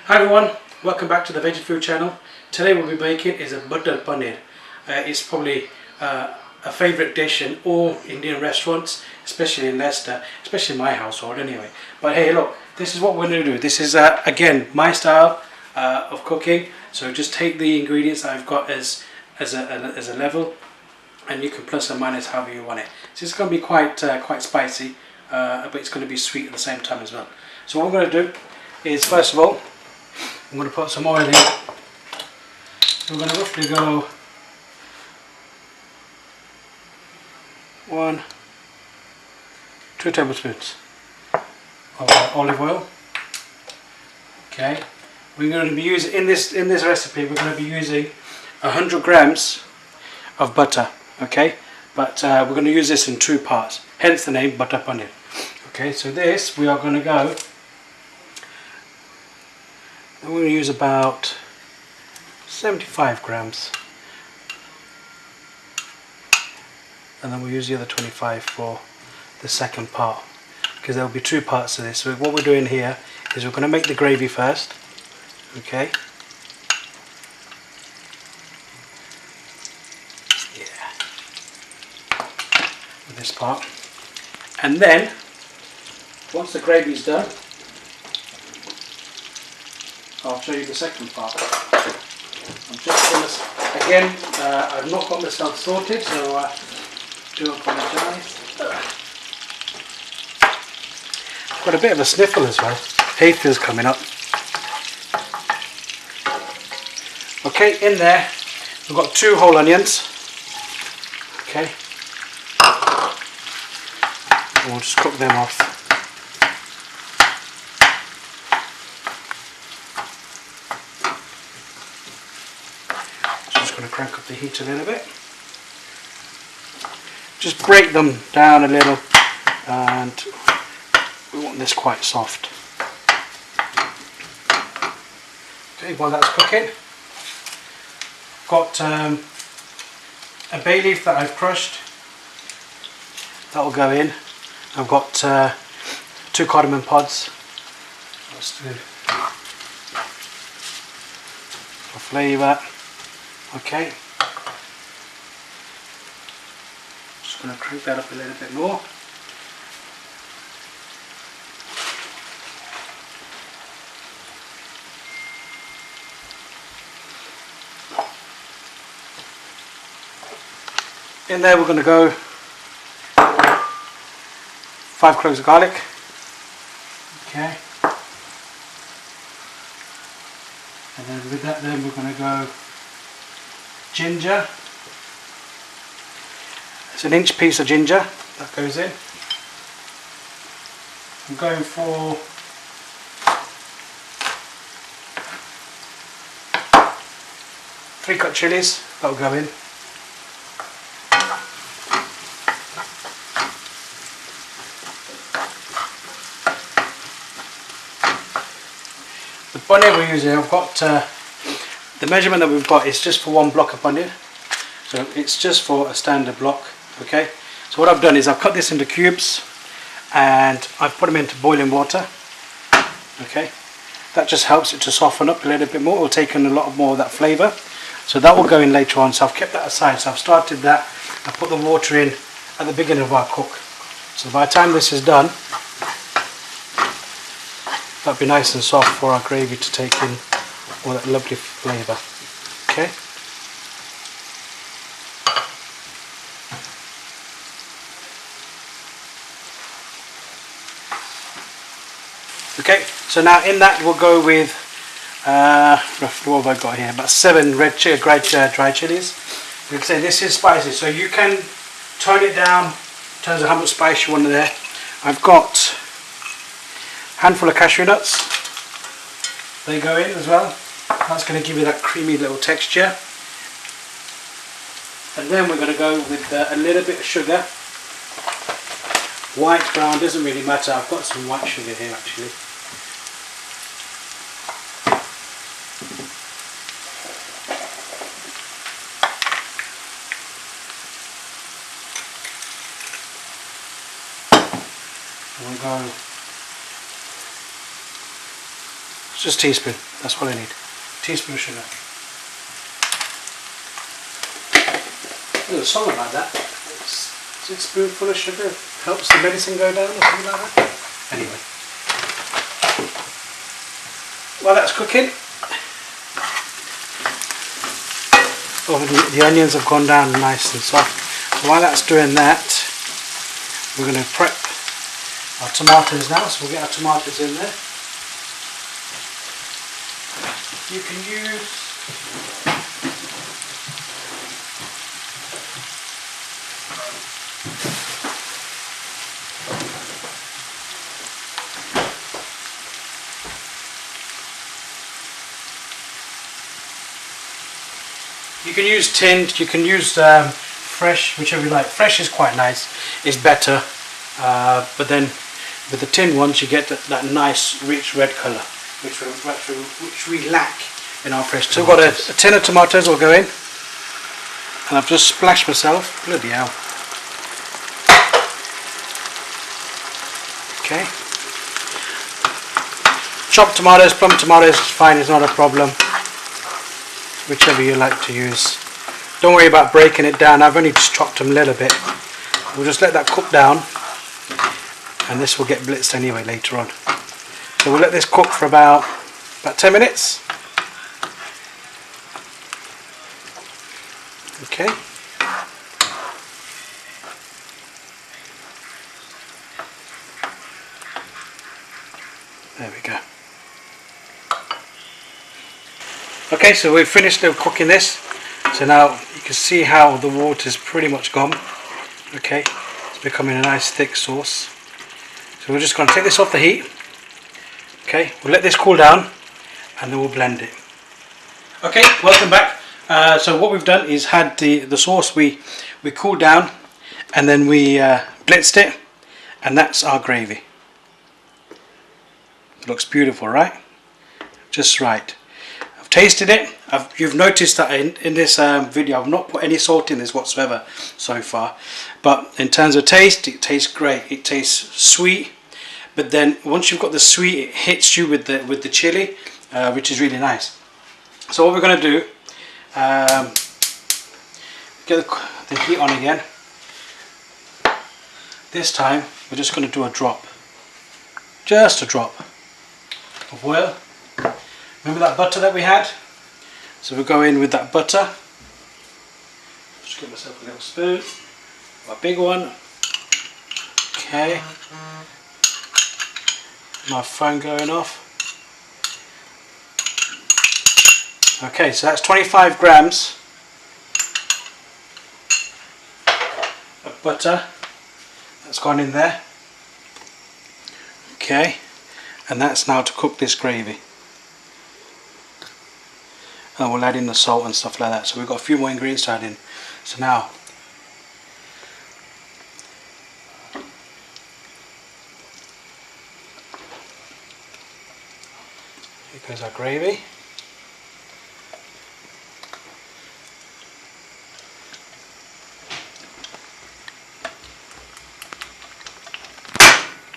Hi everyone, welcome back to the Veggie Food channel. Today we'll be making is a butter paneer. It's probably a favourite dish in all Indian restaurants, especially in Leicester, especially in my household anyway. But hey, look, this is what we're going to do. This is again my style of cooking. So just take the ingredients that I've got as a level, and you can plus or minus however you want it. So it's going to be quite spicy, but it's going to be sweet at the same time as well. So what we're going to do is, first of all, I'm going to put some oil in. We're going to roughly go 2 tablespoons of olive oil. Okay, we're going to be using in this recipe. We're going to be using 100 grams of butter. Okay, but we're going to use this in 2 parts. Hence the name butter paneer. Okay, so this we are going to go. We're going to use about 75 grams, and then we'll use the other 25 for the second part, because there will be 2 parts to this. So what we're doing here is we're going to make the gravy first. Okay. Yeah. With this part, and then once the gravy is done, I'll show you the second part. I'm just going to, again, I've not got myself sorted, so I do apologise. I've got a bit of a sniffle as well. Hay fever's coming up. Okay, in there we've got 2 whole onions. Okay, we'll just cook them off. Going to crank up the heat a little bit. Just break them down a little, and we want this quite soft. Okay, while that's cooking, got a bay leaf that I've crushed. That will go in. I've got 2 cardamom pods. Let's do for flavour. Okay, just going to crank that up a little bit more. In there we're going to go 5 cloves of garlic. Okay, and then with that then we're going to go ginger. It's an inch piece of ginger that goes in. I'm going for 3 cut chilies, that will go in. The paneer we're using, I've got the measurement that we've got is just for 1 block of paneer, so it's just for a standard block. Okay, so what I've done is I've cut this into cubes and I've put them into boiling water. Okay, that just helps it to soften up a little bit more. It will take in a lot more of that flavour, so that will go in later on. So I've kept that aside. So I've started that. I put the water in at the beginning of our cook, so by the time this is done, that'll be nice and soft for our gravy to take in all that lovely flavour. Okay. Okay, so now in that we'll go with roughly, what have I got here? About 7 red dried chillies. Like I say, this is spicy, so you can tone it down in terms of how much spice you want there. I've got a handful of cashew nuts. They go in as well. That's going to give you that creamy little texture. And then we're going to go with a little bit of sugar. White, brown, doesn't really matter. I've got some white sugar here actually. And we'll go Just a teaspoon, that's what I need. Teaspoon of sugar. There's a song about that. It's a spoonful of sugar helps the medicine go down or something like that. Anyway. While that's cooking, the onions have gone down nice and soft. So while that's doing that, we're going to prep our tomatoes now. So we'll get our tomatoes in there. You can use tinned, you can use fresh, whichever you like. Fresh is quite nice, it's better, but then with the tinned ones you get that nice rich red colour, which we lack in our fresh tomatoes. So I've got a tin of tomatoes will go in, and I've just splashed myself, bloody hell. Okay. Chopped tomatoes, plum tomatoes, fine, it's not a problem. Whichever you like to use. Don't worry about breaking it down, I've only just chopped them a little bit. We'll just let that cook down, and this will get blitzed anyway later on. So we'll let this cook for about 10 minutes. Okay. There we go. Okay, so we've finished cooking this. So now you can see how the water's pretty much gone. Okay, it's becoming a nice thick sauce. So we're just going to take this off the heat. Okay, we'll let this cool down and then we'll blend it. Okay, welcome back. So what we've done is had the sauce, we cooled down and then we blitzed it, and that's our gravy. It looks beautiful, right? Just right. I've tasted it. You've noticed that in this video I've not put any salt in this whatsoever so far, but in terms of taste, it tastes great. It tastes sweet, but then once you've got the sweet, it hits you with the chili, which is really nice. So what we're going to do, get the heat on again. This time we're just going to do a drop, just a drop of oil. Remember that butter that we had? So we'll go in with that butter. Just give myself a little spoon, a big one. Okay. My phone going off. Okay, so that's 25 grams of butter that's gone in there. Okay, and that's now to cook this gravy. And we'll add in the salt and stuff like that. So we've got a few more ingredients to add in. So now, here goes our gravy.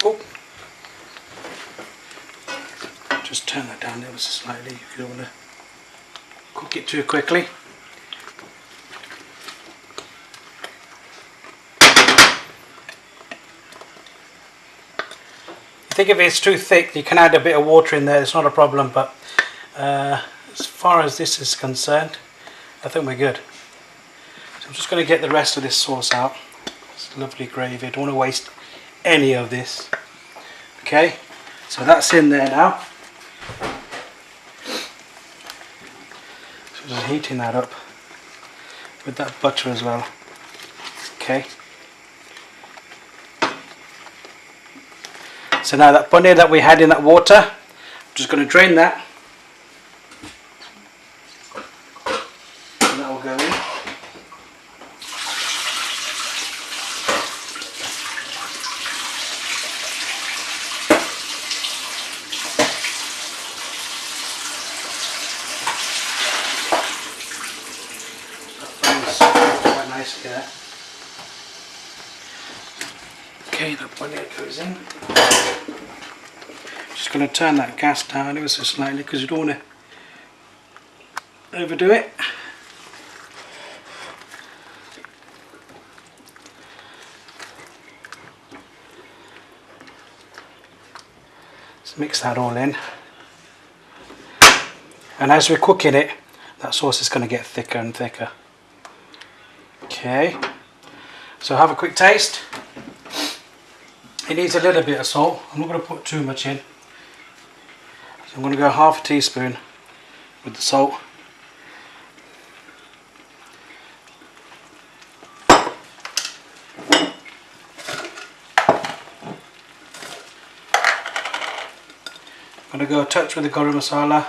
Oh. Just turn that down ever so slightly if you don't want to cook it too quickly. I think if it's too thick you can add a bit of water in there, it's not a problem, but as far as this is concerned I think we're good. So I'm just going to get the rest of this sauce out. It's lovely gravy, I don't want to waste any of this. Okay, so that's in there now. Just heating that up with that butter as well. Okay. So now that paneer that we had in that water, I'm just going to drain that. And that will go in. There. Okay, the paneer goes in. Just going to turn that gas down ever so slightly because you don't want to overdo it. Let's mix that all in. And as we're cooking it, that sauce is going to get thicker and thicker. Okay, so have a quick taste. It needs a little bit of salt. I'm not going to put too much in. So I'm going to go half a teaspoon with the salt. I'm going to go a touch with the garam masala.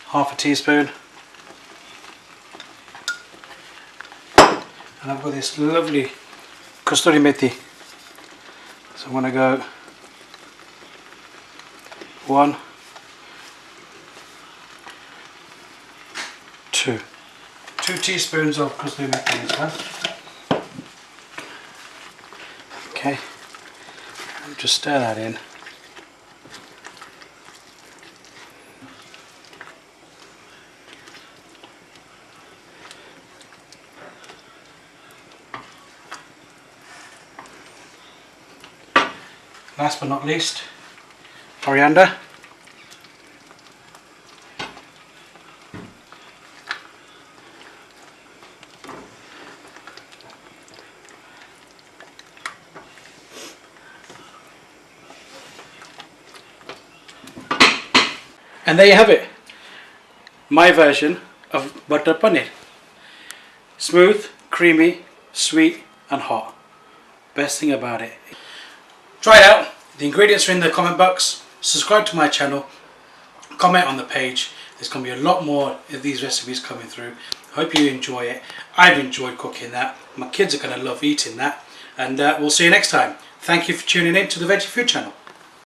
Half a teaspoon. And I've got this lovely Kasturi Methi. So I'm going to go 1, 2 teaspoons of Kasturi Methi as well. Okay, I'll just stir that in. Last but not least, coriander. And there you have it, my version of butter paneer. Smooth, creamy, sweet and hot. Best thing about it. Try it out. The ingredients are in the comment box. Subscribe to my channel. Comment on the page. There's going to be a lot more of these recipes coming through. I hope you enjoy it. I've enjoyed cooking that. My kids are going to love eating that. And we'll see you next time. Thank you for tuning in to the Veggie Food Channel.